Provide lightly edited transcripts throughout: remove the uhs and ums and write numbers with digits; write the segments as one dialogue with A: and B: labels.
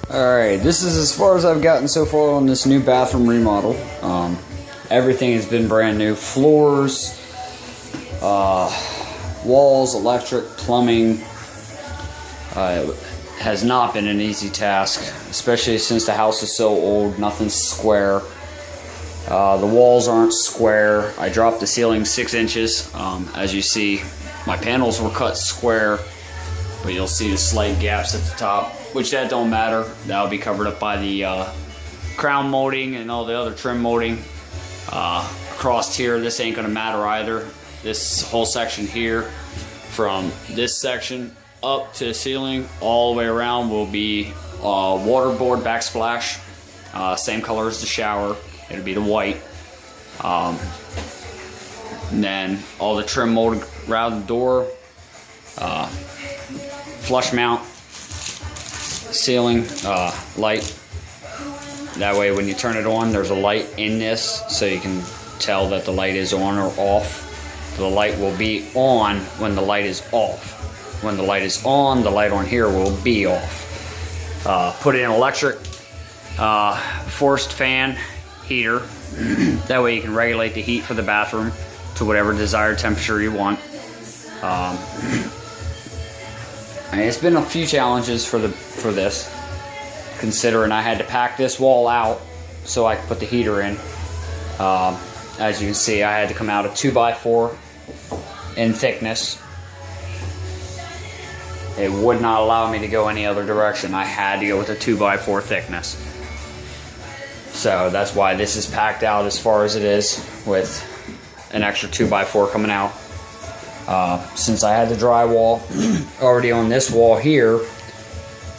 A: Alright, this is as far as I've gotten so far on this new bathroom remodel. Everything has been brand new. Floors, walls, electric, plumbing. It has not been an easy task, especially since the house is so old. Nothing's square. The walls aren't square. I dropped the ceiling 6 inches. As you see, my panels were cut square, but you'll see the slight gaps at the top, which that don't matter. That'll be covered up by the crown molding and all the other trim molding. Across here, this ain't gonna matter either. This whole section here, from this section up to the ceiling, all the way around, will be waterboard backsplash. Same color as the shower. It'll be the white. And then all the trim molding around the door. Flush mount ceiling light. That way when you turn it on, there's a light in this, so you can tell that the light is on or off. The light will be on when the light is off. When the light is on, the light on here will be off. Put in electric forced fan heater. That way you can regulate the heat for the bathroom to whatever desired temperature you want. It's been a few challenges for this, considering I had to pack this wall out so I could put the heater in. As you can see, I had to come out a 2x4 in thickness. It would not allow me to go any other direction. I had to go with a 2x4 thickness. So that's why this is packed out as far as it is, with an extra 2x4 coming out. Since I had the drywall already on this wall here,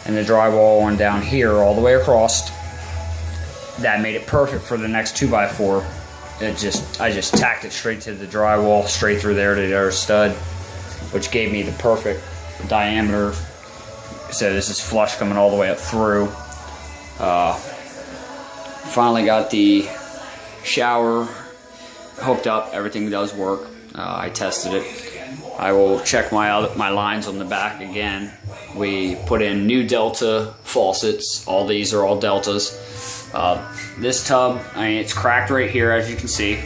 A: and the drywall on down here all the way across, that made it perfect for the next 2x4. I just tacked it straight to the drywall, straight through there to the other stud, which gave me the perfect diameter. So this is flush coming all the way up through. Finally got the shower hooked up. Everything does work. I tested it. I will check my lines on the back again. We put in new Delta faucets. All these are all Deltas. This tub, it's cracked right here, as you can see.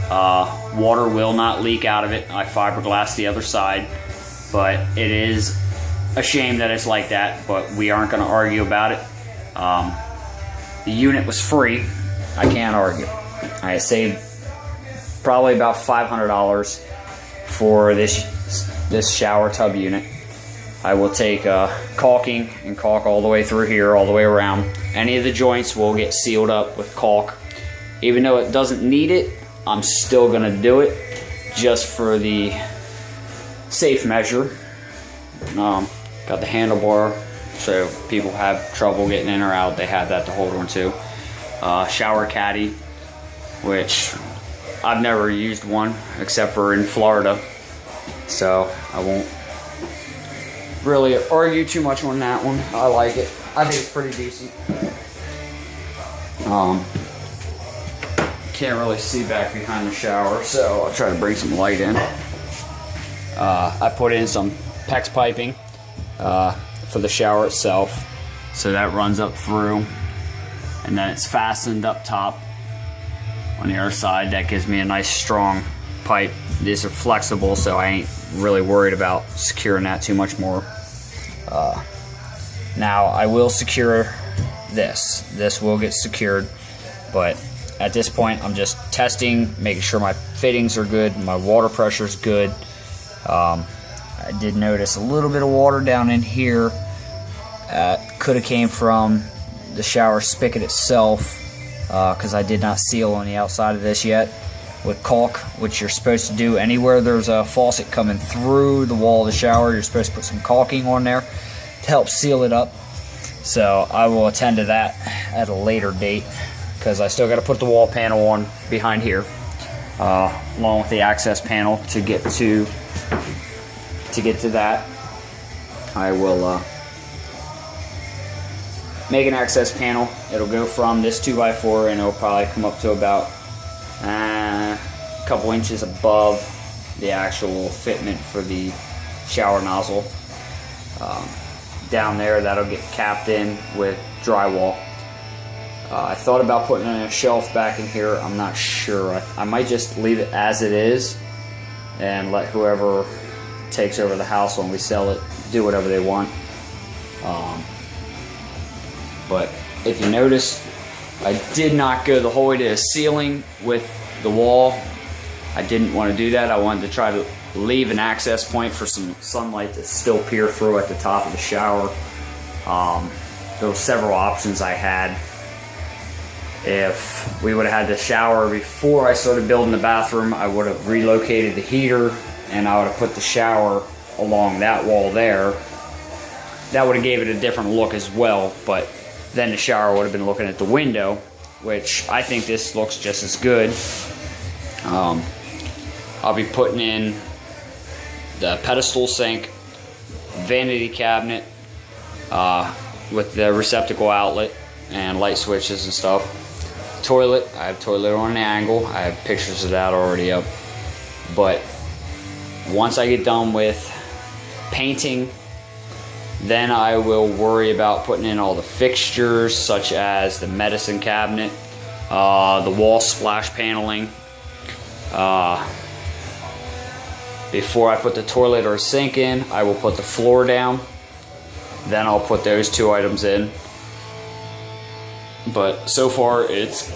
A: Water will not leak out of it. I fiberglassed the other side, but it is a shame that it's like that, but we aren't going to argue about it. The unit was free. I can't argue. I saved probably about $500 for this shower tub unit. I will take caulking and caulk all the way through here, all the way around. Any of the joints will get sealed up with caulk. Even though it doesn't need it, I'm still gonna do it just for the safe measure. Got the handlebar, so if people have trouble getting in or out, they have that to hold on to. Shower caddy, which I've never used one except for in Florida, so I won't really argue too much on that one. I like it. I think it's pretty decent. Can't really see back behind the shower, so I'll try to bring some light in. I put in some PEX piping for the shower itself, so that runs up through, and then it's fastened up top on the other side. That gives me a nice strong pipe. These are flexible, so I ain't really worried about securing that too much more. Now I will secure this. This will get secured, but at this point I'm just testing, making sure my fittings are good, my water pressure is good. I did notice a little bit of water down in here. Could have came from the shower spigot itself, because I did not seal on the outside of this yet with caulk, which you're supposed to do anywhere there's a faucet coming through the wall of the shower. You're supposed to put some caulking on there to help seal it up. So I will attend to that at a later date, because I still got to put the wall panel on behind here, along with the access panel to get to that. I will make an access panel. It'll go from this 2x4 and it'll probably come up to about a couple inches above the actual fitment for the shower nozzle. down there that'll get capped in with drywall. I thought about putting in a shelf back in here. I'm not sure. I might just leave it as it is and let whoever takes over the house when we sell it do whatever they want. But if you notice, I did not go the whole way to the ceiling with the wall. I didn't want to do that. I wanted to try to leave an access point for some sunlight to still peer through at the top of the shower. There were several options I had. If we would have had the shower before I started building the bathroom, I would have relocated the heater and I would have put the shower along that wall there. That would have gave it a different look as well, but then the shower would have been looking at the window, which I think this looks just as good. I'll be putting in the pedestal sink, vanity cabinet with the receptacle outlet and light switches and stuff. Toilet, I have toilet on an angle. I have pictures of that already up. But once I get done with painting, then I will worry about putting in all the fixtures, such as the medicine cabinet, the wall splash paneling. Before I put the toilet or sink in, I will put the floor down. Then I'll put those two items in. But so far, it's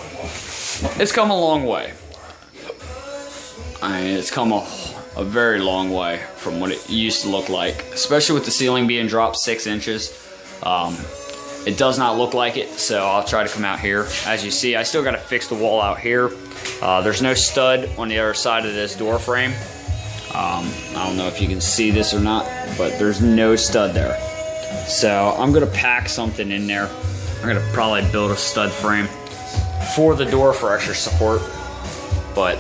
A: come a long way. I mean, it's come a very long way from what it used to look like, especially with the ceiling being dropped 6 inches. It does not look like it, so I'll try to come out here. As you see, I still got to fix the wall out here. There's no stud on the other side of this door frame. I don't know if you can see this or not, but there's no stud there. So I'm gonna pack something in there. I'm gonna probably build a stud frame for the door for extra support, but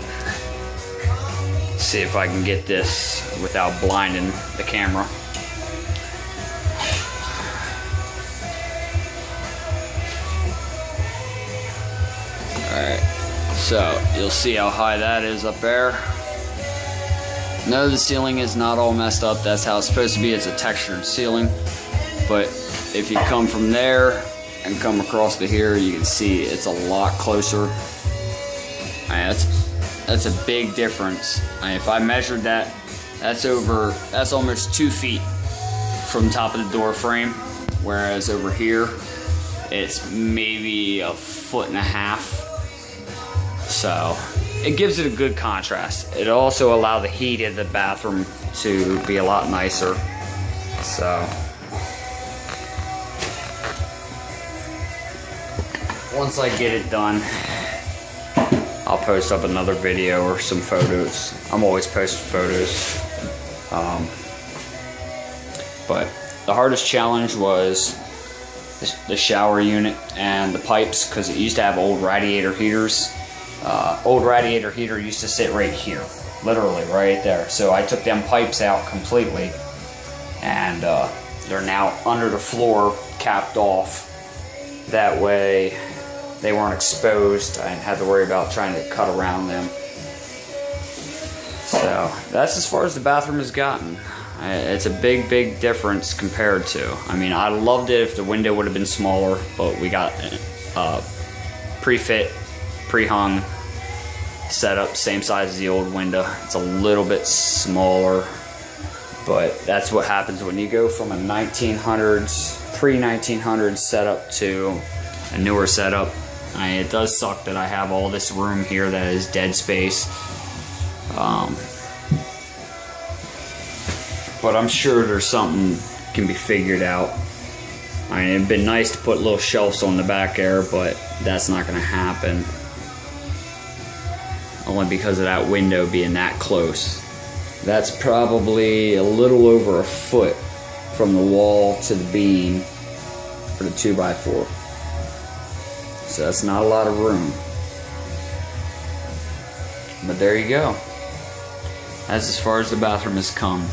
A: see if I can get this without blinding the camera. Alright, so you'll see how high that is up there. No, the ceiling is not all messed up. That's how it's supposed to be. It's a textured ceiling. But if you come from there and come across to here, you can see it's a lot closer. That's a big difference. If I measured that, that's almost 2 feet from top of the door frame, whereas over here, it's maybe 1.5 feet. So it gives it a good contrast. It also allows the heat in the bathroom to be a lot nicer. So once I get it done, I'll post up another video or some photos. I'm always posting photos. But the hardest challenge was the shower unit and the pipes, because it used to have old radiator heaters. Old radiator heater used to sit right here, literally right there. So I took them pipes out completely, and they're now under the floor, capped off. That way they weren't exposed. I didn't have to worry about trying to cut around them. So that's as far as the bathroom has gotten. It's a big difference compared to. I mean, I loved it if the window would have been smaller, but we got pre-fit, pre-hung setup, same size as the old window. It's a little bit smaller, but that's what happens when you go from a 1900s, pre-1900s setup to a newer setup. It does suck that I have all this room here that is dead space. But I'm sure there's something can be figured out. I mean, it'd been nice to put little shelves on the back there, but that's not going to happen. Only because of that window being that close. That's probably a little over 1 foot from the wall to the beam for the 2x4. So that's not a lot of room. But there you go. That's as far as the bathroom has come.